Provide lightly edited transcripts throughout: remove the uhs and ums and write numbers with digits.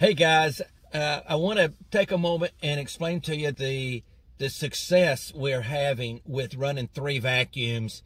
Hey guys, I want to take a moment and explain to you the success we're having with running 3 vacuums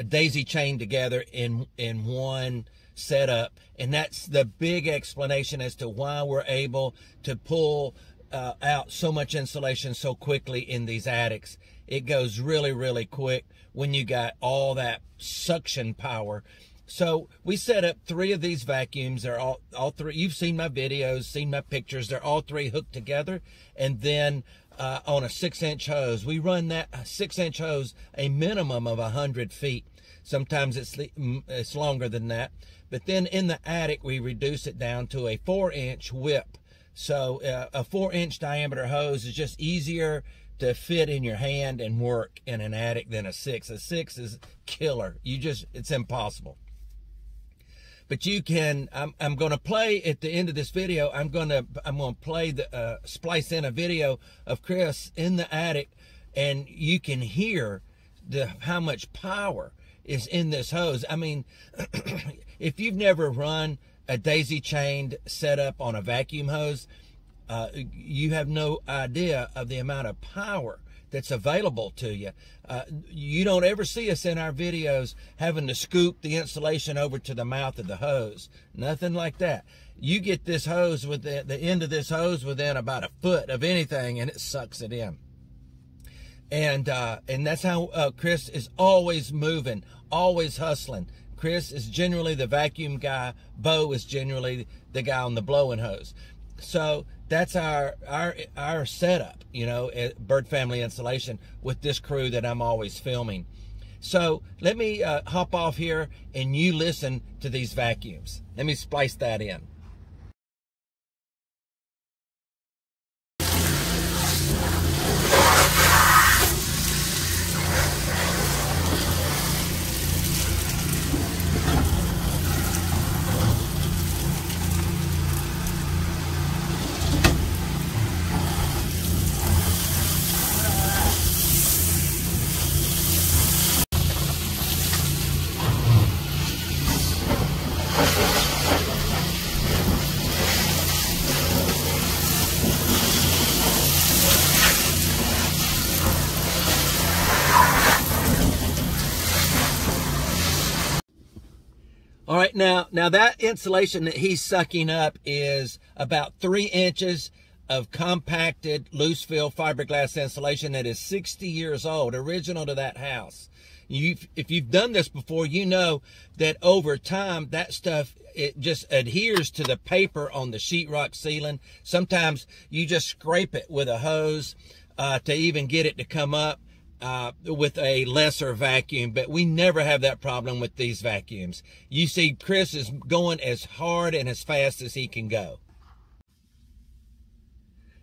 daisy chained together in one setup, and that's the big explanation as to why we're able to pull out so much insulation so quickly in these attics. It goes really quick when you got all that suction power. So we set up 3 of these vacuums. They're all 3. You've seen my videos, seen my pictures. They're all 3 hooked together. And then on a 6-inch hose, we run that 6-inch hose a minimum of 100 feet. Sometimes it's longer than that. But then in the attic, we reduce it down to a 4-inch whip. So a 4-inch diameter hose is just easier to fit in your hand and work in an attic than a 6. A 6 is killer. It's impossible. But you can, I'm going to play at the end of this video, I'm going to play splice in a video of Chris in the attic, and you can hear how much power is in this hose. I mean, if you've never run a daisy chained setup on a vacuum hose, you have no idea of the amount of power that's available to you. You don't ever see us in our videos having to scoop the insulation over to the mouth of the hose. Nothing like that. You get this hose with the end of this hose within about a foot of anything, and it sucks it in. And that's how Chris is always moving, always hustling. Chris is generally the vacuum guy. Bo is generally the guy on the blowing hose. So that's our setup, you know, at Bird Family Insulation with this crew that I'm always filming. So let me hop off here and you listen to these vacuums. Let me splice that in. All right, now that insulation that he's sucking up is about 3 inches of compacted loose fill fiberglass insulation that is 60 years old, original to that house. If you've done this before, you know that over time that stuff, it just adheres to the paper on the sheetrock ceiling. Sometimes you just scrape it with a hose to even get it to come up. With a lesser vacuum, but we never have that problem with these vacuums. You see, Chris is going as hard and as fast as he can go.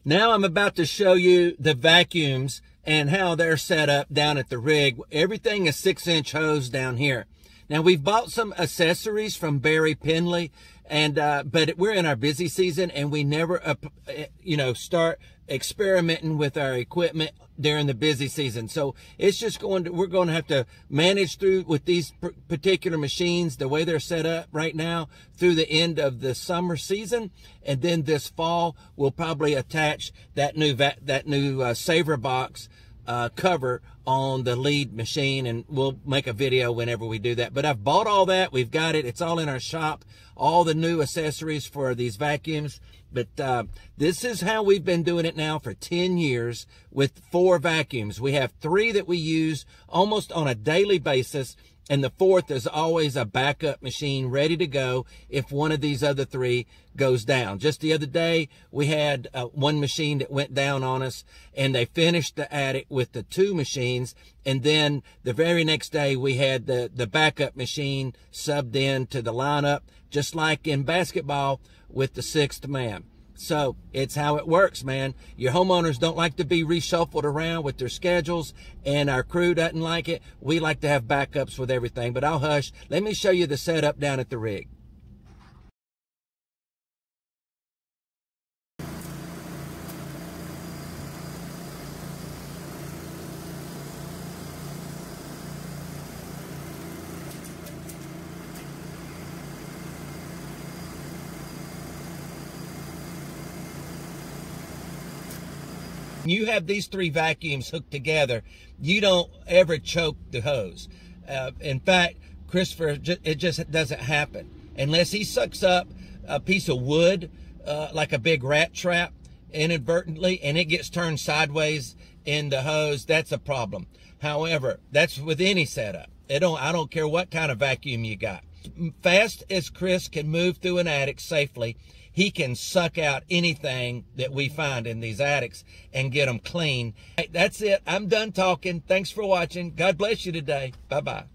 Now I'm about to show you the vacuums and how they're set up down at the rig. Everything is 6-inch hose down here. Now we've bought some accessories from Barry Penley, and but we're in our busy season and we never start experimenting with our equipment during the busy season. So it's just we're going to have to manage through with these particular machines the way they're set up right now through the end of the summer season, and then this fall we'll probably attach that new Saver box cover on the lead machine, and we'll make a video whenever we do that. But I've bought all that. We've got it. It's all in our shop. All the new accessories for these vacuums. But this is how we've been doing it now for 10 years with 4 vacuums. We have 3 that we use almost on a daily basis, and the 4th is always a backup machine ready to go if one of these other 3 goes down. Just the other day, we had one machine that went down on us, and they finished the attic with the 2 machines, and then the very next day, we had the backup machine subbed in to the lineup, just like in basketball with the 6th man. So it's how it works, man. Your homeowners don't like to be reshuffled around with their schedules, and our crew doesn't like it. We like to have backups with everything, but I'll hush. Let me show you the setup down at the rig. You have these 3 vacuums hooked together, you don't ever choke the hose. In fact, Christopher, it just doesn't happen. Unless he sucks up a piece of wood, like a big rat trap, inadvertently, and it gets turned sideways in the hose, that's a problem. However, that's with any setup. I don't care what kind of vacuum you got. Fast as Chris can move through an attic safely, he can suck out anything that we find in these attics and get them clean. That's it. I'm done talking. Thanks for watching. God bless you today. Bye-bye.